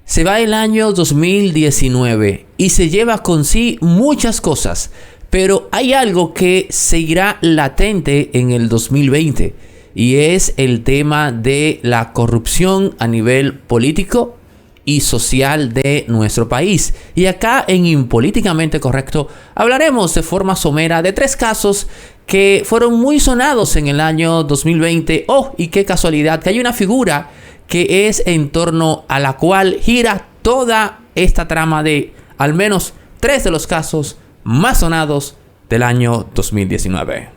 Se va el año 2019 y se lleva con sí muchas cosas, pero hay algo que seguirá latente en el 2020 y es el tema de la corrupción a nivel político y social de nuestro país. Y acá en Impolíticamente Correcto hablaremos de forma somera de 3 casos que fueron muy sonados en el año 2020. Oh, y qué casualidad que hay una figura que es en torno a la cual gira toda esta trama de al menos 3 de los casos más sonados del año 2019.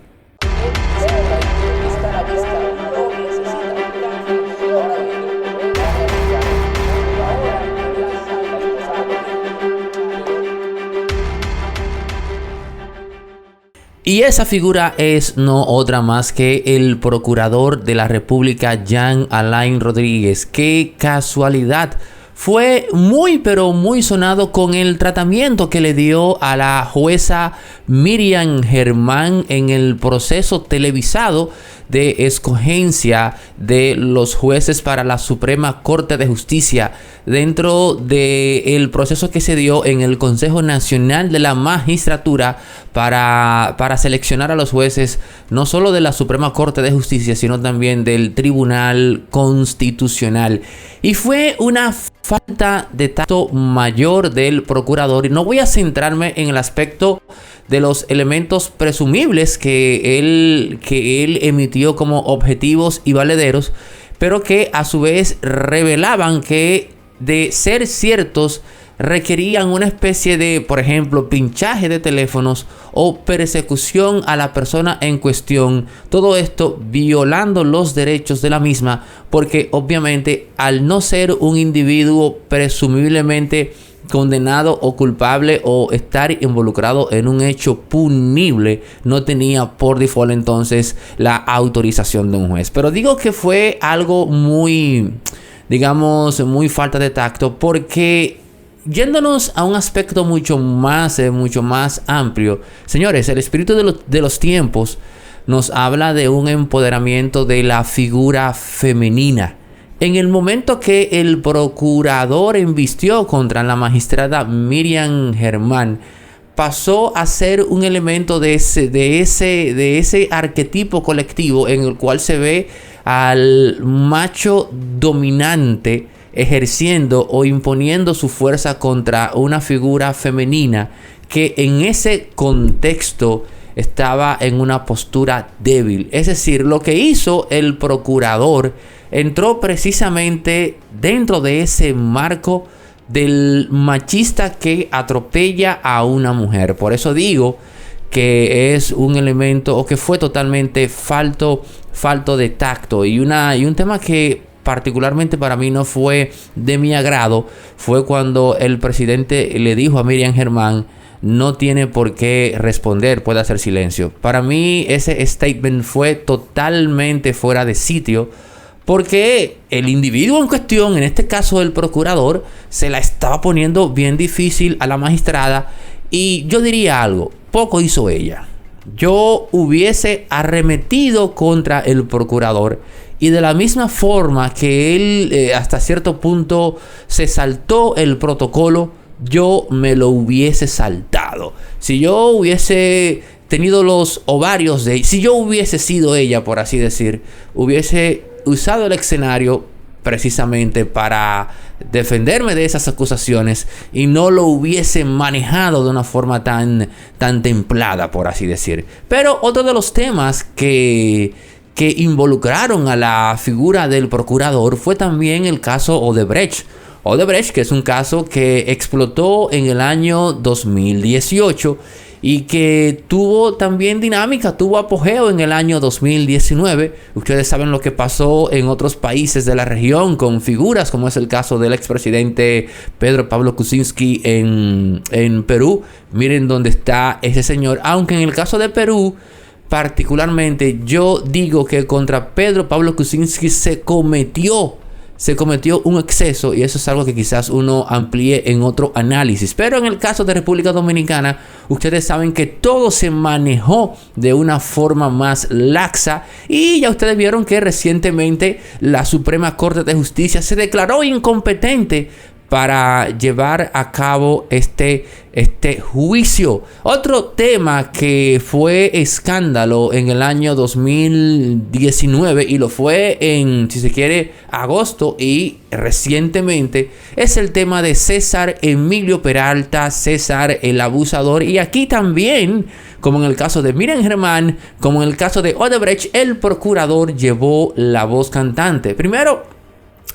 Y esa figura es no otra más que el procurador de la República, Jean Alain Rodríguez. ¡Qué casualidad! Fue muy pero muy sonado con el tratamiento que le dio a la jueza Miriam Germán en el proceso televisado de escogencia de los jueces para la Suprema Corte de Justicia dentro del proceso que se dio en el Consejo Nacional de la Magistratura para seleccionar a los jueces no solo de la Suprema Corte de Justicia sino también del Tribunal Constitucional. Y fue una falta de tacto mayor del procurador, y no voy a centrarme en el aspecto de los elementos presumibles que él emitió como objetivos y valederos, pero que a su vez revelaban que, de ser ciertos, requerían una especie de, por ejemplo, pinchaje de teléfonos o persecución a la persona en cuestión. Todo esto violando los derechos de la misma, porque obviamente al no ser un individuo presumiblemente condenado o culpable o estar involucrado en un hecho punible, no tenía por default entonces la autorización de un juez. Pero digo que fue algo muy, digamos, muy falta de tacto, porque yéndonos a un aspecto mucho más amplio, señores, el espíritu de los tiempos nos habla de un empoderamiento de la figura femenina. En el momento que el procurador embistió contra la magistrada Miriam Germán, pasó a ser un elemento de ese arquetipo colectivo en el cual se ve al macho dominante ejerciendo o imponiendo su fuerza contra una figura femenina que en ese contexto estaba en una postura débil. Es decir, lo que hizo el procurador entró precisamente dentro de ese marco del machista que atropella a una mujer. Por eso digo que es un elemento, o que fue totalmente falto de tacto. Y un tema que particularmente para mí no fue de mi agrado fue cuando el presidente le dijo a Miriam Germán: no tiene por qué responder, puede hacer silencio. Para mí ese statement fue totalmente fuera de sitio, porque el individuo en cuestión, en este caso el procurador, se la estaba poniendo bien difícil a la magistrada. Y yo diría algo, poco hizo ella. Yo hubiese arremetido contra el procurador, y de la misma forma que él hasta cierto punto se saltó el protocolo, yo me lo hubiese saltado. Si yo hubiese tenido los ovarios si yo hubiese sido ella, por así decir, hubiese usado el escenario precisamente para defenderme de esas acusaciones y no lo hubiese manejado de una forma tan templada, por así decir. Pero otro de los temas que involucraron a la figura del procurador fue también el caso Odebrecht. Odebrecht, que es un caso que explotó en el año 2018 y que tuvo también dinámica, tuvo apogeo en el año 2019. Ustedes saben lo que pasó en otros países de la región con figuras como es el caso del expresidente Pedro Pablo Kuczynski en Perú. Miren dónde está ese señor. Aunque en el caso de Perú, particularmente, yo digo que contra Pedro Pablo Kuczynski se cometió un exceso, y eso es algo que quizás uno amplíe en otro análisis. Pero en el caso de República Dominicana, ustedes saben que todo se manejó de una forma más laxa, y ya ustedes vieron que recientemente la Suprema Corte de Justicia se declaró incompetente para llevar a cabo este juicio. Otro tema que fue escándalo en el año 2019 y lo fue en, si se quiere, agosto y recientemente, es el tema de César Emilio Peralta, César el abusador. Y aquí también, como en el caso de Miriam Germán, como en el caso de Odebrecht, el procurador llevó la voz cantante. Primero,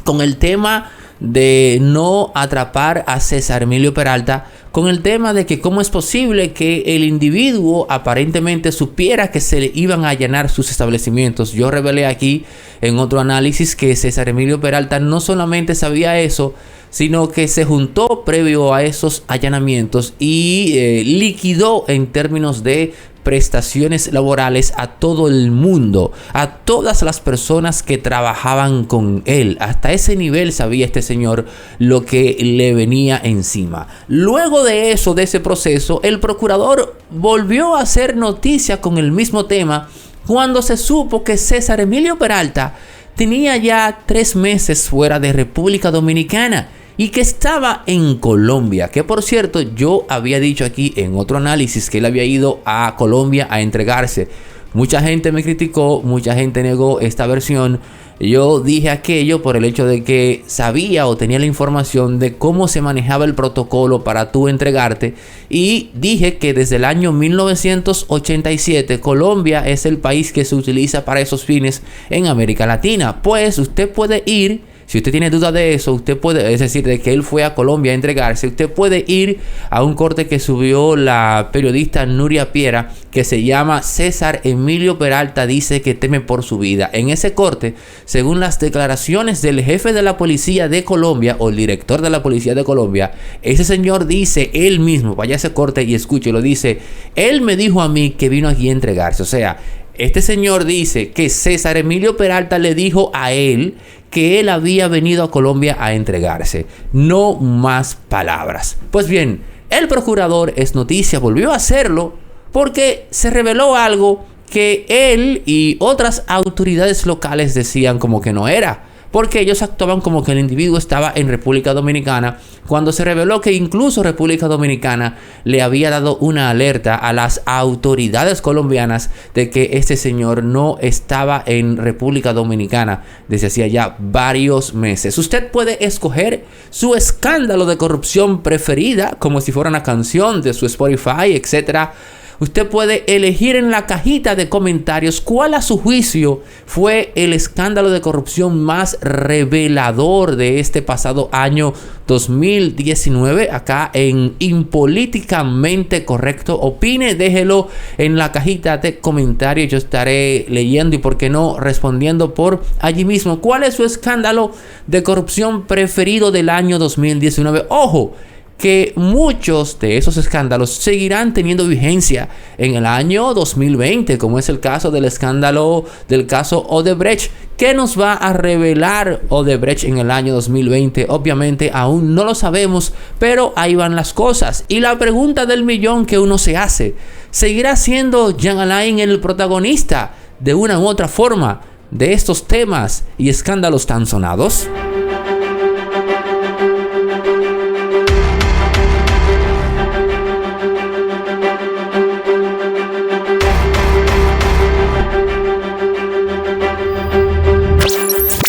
con el tema de no atrapar a César Emilio Peralta, con el tema de que cómo es posible que el individuo aparentemente supiera que se le iban a allanar sus establecimientos. Yo revelé aquí en otro análisis que César Emilio Peralta no solamente sabía eso, sino que se juntó previo a esos allanamientos y liquidó en términos de prestaciones laborales a todo el mundo, a todas las personas que trabajaban con él. Hasta ese nivel sabía este señor lo que le venía encima. Luego de eso, de ese proceso, el procurador volvió a hacer noticia con el mismo tema cuando se supo que César Emilio Peralta tenía ya 3 meses fuera de República Dominicana y que estaba en Colombia, que por cierto yo había dicho aquí en otro análisis que él había ido a Colombia a entregarse. Mucha gente me criticó, mucha gente negó esta versión. Yo dije aquello por el hecho de que sabía o tenía la información de cómo se manejaba el protocolo para tú entregarte, y dije que desde el año 1987 Colombia es el país que se utiliza para esos fines en América Latina. Pues usted puede ir, si usted tiene duda de eso, usted puede, es decir, de que él fue a Colombia a entregarse, usted puede ir a un corte que subió la periodista Nuria Piera, que se llama César Emilio Peralta dice que teme por su vida. En ese corte, según las declaraciones del jefe de la policía de Colombia o el director de la policía de Colombia, ese señor dice él mismo, vaya a ese corte y escuche, lo dice, él me dijo a mí que vino aquí a entregarse. O sea, este señor dice que César Emilio Peralta le dijo a él que él había venido a Colombia a entregarse. No más palabras. Pues bien, el procurador, es noticia, volvió a hacerlo porque se reveló algo que él y otras autoridades locales decían como que no era, porque ellos actuaban como que el individuo estaba en República Dominicana, cuando se reveló que incluso República Dominicana le había dado una alerta a las autoridades colombianas de que este señor no estaba en República Dominicana desde hacía ya varios meses. Usted puede escoger su escándalo de corrupción preferida, como si fuera una canción de su Spotify, etcétera. Usted puede elegir en la cajita de comentarios cuál a su juicio fue el escándalo de corrupción más revelador de este pasado año 2019. Acá en Impolíticamente Correcto. Opine, déjelo en la cajita de comentarios. Yo estaré leyendo y por qué no respondiendo por allí mismo. ¿Cuál es su escándalo de corrupción preferido del año 2019? Ojo, que muchos de esos escándalos seguirán teniendo vigencia en el año 2020, como es el caso del escándalo del caso Odebrecht. ¿Qué nos va a revelar Odebrecht en el año 2020? Obviamente aún no lo sabemos, pero ahí van las cosas. Y la pregunta del millón que uno se hace: ¿seguirá siendo Jean Alain el protagonista de una u otra forma de estos temas y escándalos tan sonados?